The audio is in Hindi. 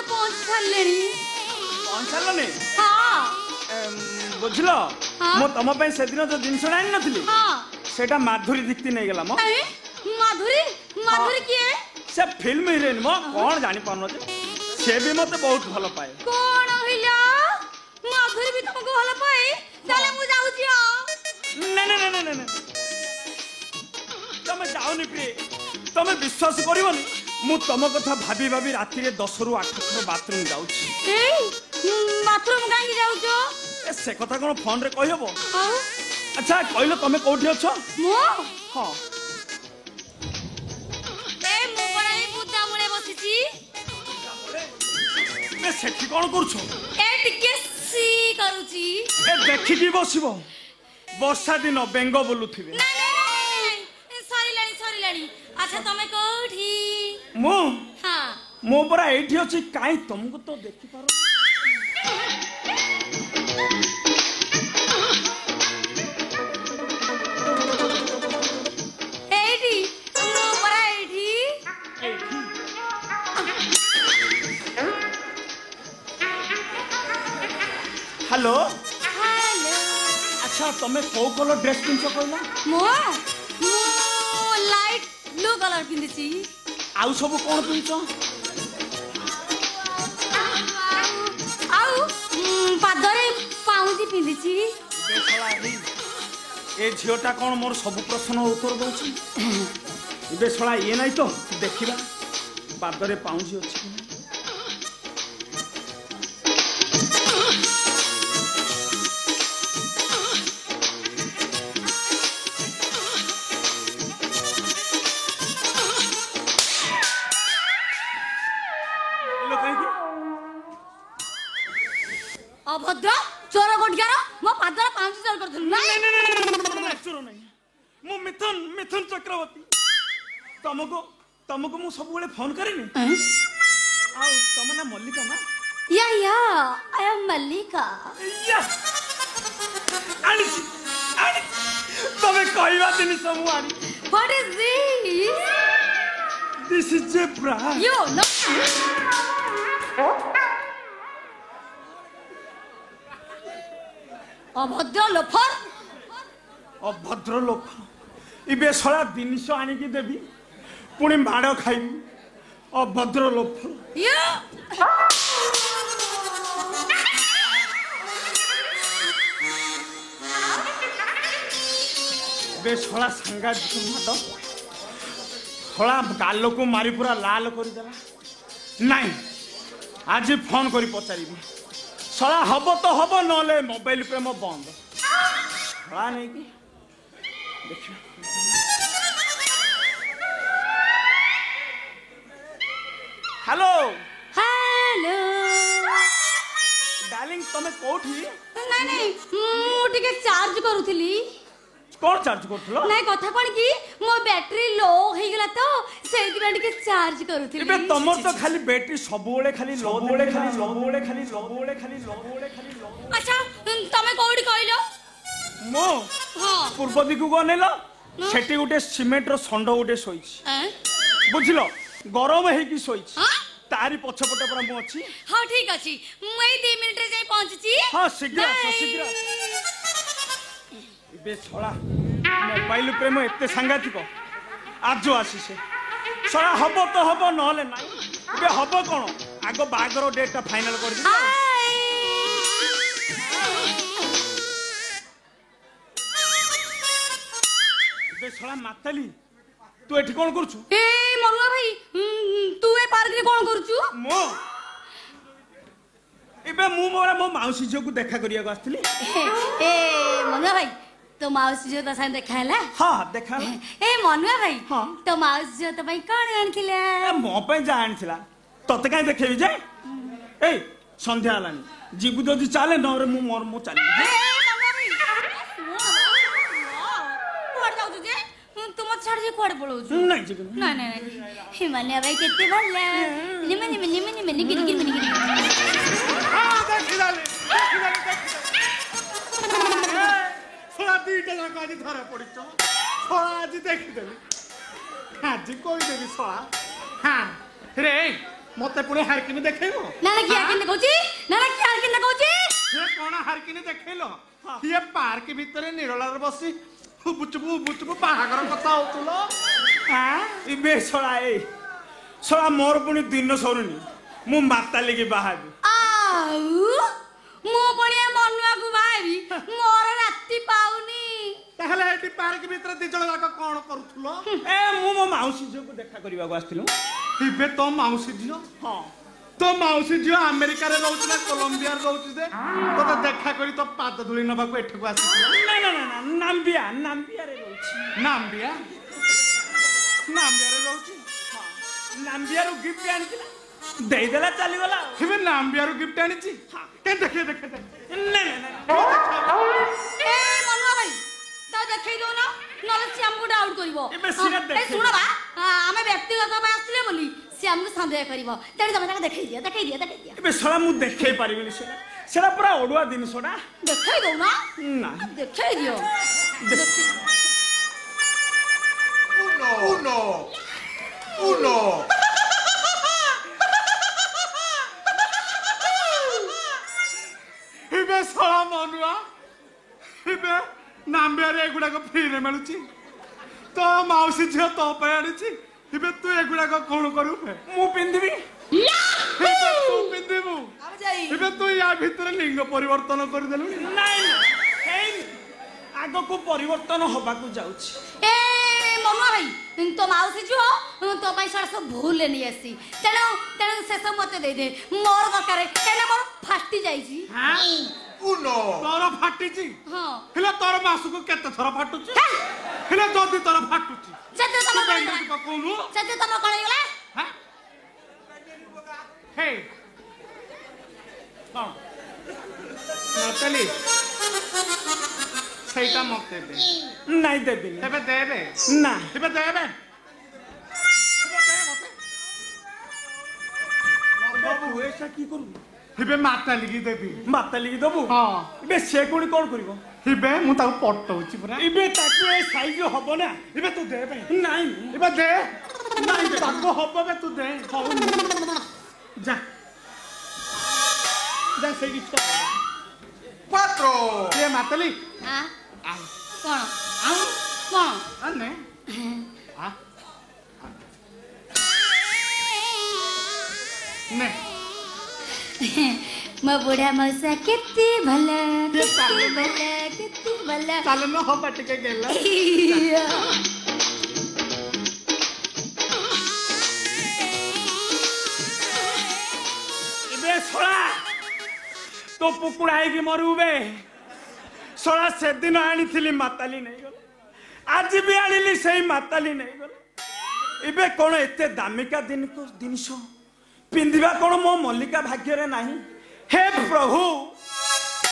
पहुंच सारे पहुंच सारे हाँ बुझल मु तुम से दिन जो जिन आनी नी सेटा माधुरी दीप्ति नहीं गला मो माधुरी माधुरी किए से फिल्म हिरोइन मो कौन जानी पानो से भी मते बहुत भल पाए कौन हिला माधुरी भी तुमको भल पाए चले मु जाउची नहीं नहीं नहीं नहीं तुम जाओनी प्रिय तुम विश्वास करबनी मु तुम कथा भाभी भाभी राति रे 10 रु 8 थर बाथरूम जाउची बाथरूम काहे जाउचो से कथा कोन फोन रे कहबो अच्छा कहलो तुम कोठी अछो मो हां ए मु पराई मुद्दा मुळे बसिची ए सेठी कोन करछो ए टिके सी करूची ए देखि की बसिबो वर्षा दिन बेंग बोलुथिबे सरी अच्छा तमे कोठी मु हां मो परा एठी अछि काई तुमको तो देखि पारो एठी मो परा एठी हेलो हेलो अच्छा तमे को कलर ड्रेस पिनछो कहला मो लाइट ब्लू कलर पिंदिची आउ सब कोन पिनछो आउ पादरे पाउजी पिंदिची ए झियोटा कोन मोर सब प्रश्न उत्तर दउची इबे छळा ये नाही तो देखिबा पादरे पाउजी अछि अभद्र चोर गोटगार मो पादर पांच चोर करथुन नहीं चोर नहीं मु मिथुन मिथुन चक्रवर्ती तुमको मु सब बेले फोन करेनी आ तुम ना मल्लिका ना या आई एम मल्लिका यस आनी तमे कहवा दिन सब आनी what is this is zebra you know अभद्र लोफर इबे सला जिनिस आनी की देबी पुणी माड़ खाइबी अभद्र लोफर इबे सला संगा माड़ सला गाल को मारी पूरा लाल कर देला नहीं आज फोन करी पचारि सला हब तो हब नले मोबाइल पे मो बंद सला नहीं की देखियो हेलो हेलो डार्लिंग तमे कोठी नहीं मु टिके चार्ज करूथली कोन चार्ज करथलो नहीं कथा कोन की मो बैटरी लो हे गेला तो सेहि दिन टिके चार्ज करूथली इबे तमर तो खाली बैटरी सबोळे खाली अच्छा तमे कोडी कहलो मो हां पूर्व दिकु गनेलो सेठी गुटे सीमेंट रो संड गुटे सोइछि बुझिलो गरम हे की सोइछि हां तारी पछपटे पर मु अछि हां ठीक अछि मु ए 2 मिनिट रे जाई पहुंचची हां शीघ्र इबे छोड़ा मोबाइल प्रेम एते सांगातिक आज जो आसी से छोड़ा हबो तो हबो नहले नाही इबे हबो कोन आगो बागर डेट फाइनल कर दी इबे छोड़ा माताली तू एठी कोन करछु ए मरुआ भाई तू ए पार्क रे कोन करछु मो इबे मु मोरा मो माउसी जो को देखा करिया को आस्तली ए मनुआ भाई तो माउसी जो तो साथ देखा है हां देखा ए मनुआ भाई हां तो माउसी जो तो भाई कोन आनथिला ए मो पे जान थिला तते काई देखेबी जे ए संध्या हलानी जीबु जदी चाले नरे मु मोर मु चाली ए मनुआ भाई कोड जाउ तुझे तुम छाड़ जे कोड पळौ नहीं जी नहीं नहीं हिमालय भाई कितने भल्ला निमनी गिरी हां देख डाले सोला दीटा जाक आज धरा पड़िचो सोला आज देखि देली आज कोई देबी सोला हां रे मते पुणे हारकिनी देखैलो ना ना किया किन कहूची ना ना किया किन कहूची ये कोण हारकिनी देखैलो ये पार्क भितरे निरलार बसी बुचबु बाहागर कथा होतुलो हां इबे छळा ए छळा मोर पुणी दिन सरुनी मु माताली की बाहाबी आउ मो बड़िया मनुआ को बाहरी मोर राती पाउनी ताहले एटी पार्क भितरे दी जण जाक कोन करूथुलो ए मु मो माउसी झियो को देखा करबा को आस्थिलु इबे तो माउसी झियो हां तो माउसी झियो अमेरिका रे रहउछ ना कोलंबिया रे रहउछ दे तो देखा करी तो पाद धुली नबा को एठको आसी ना ना ना नाम्बिया रे रहउछ नाम्बिया रे रहउछ हां नाम्बिया रो गिफ्ट आनिला देई देला चली गला इबे नाम्बिया रो गिफ्ट आनिची हां के देखे ना ए मनुआ भाई ता देखै दो ना नले से हमको डाउट करबो ए सुनो बा हमें व्यक्तिगत भाव आस्थिले बोली से हमको संदेह करबो तेरे तमे देखै दिया एबे सला मु देखै पारिबिनी सेला पूरा ओडुआ दिन सोडा देखै दो ना ना देखै दियो Uno. इबे सला मनुआ इबे नाम्बिया रे एगुडा को फ्री रे मिलुची तो माउसी झियो तो पे आनिची इबे तू एगुडा को कोन करू मु पिंदिबी इबे तू पिंदिबु अब जाई इबे तू या भीतर लिंग परिवर्तन कर देलु नाही हेई आगो को परिवर्तन होबा को जाउची ए मनुआ भाई तो माउसी जो तो भाई सारा सब भूल नहीं आसी तेणु से सब मते दे दे मोर दरकार केना मोर फाटी जाई छी हां Uno. तोर फाटीची हां हेला तोर मासु को केते थरा फाटुची हेला जदी तोर फाटुची सत्य तम तू कोनु सत्य तम कोन गेला हां हे हां नाताली সেইটা মতে দে নাই দেবি তবে দেবে না তবে দেবে বাবু এসা কি করু হিবে মাতা লিগি দেবি দবু হ্যাঁ ইবে সে কোনি কোন করিব হিবে মু তাକୁ পটউছি পুরা ইবে তাকু এ সাইজ হবো না ইবে তু দেবে নাই ইবে দে নাই দে তাকু হবো বে তু দে হউ যা যা সেই গিফট 4. ये मातली हां कोन आउ कोन अन्ने हां ने म बुढ़ा मौसा कितनी भला चाल न हो बटके गेला इबे छोड़ा तो पुकुड़ाई की मरुबे छोड़ा से दिन आनी थिली माताली नहीं गल आज भी आनिली सही माताली नहीं गल इबे कोन एते दामिका दिन को दिनसो पिंदिबा कोन मो मल्लिका भाग्य रे नाही हे प्रभु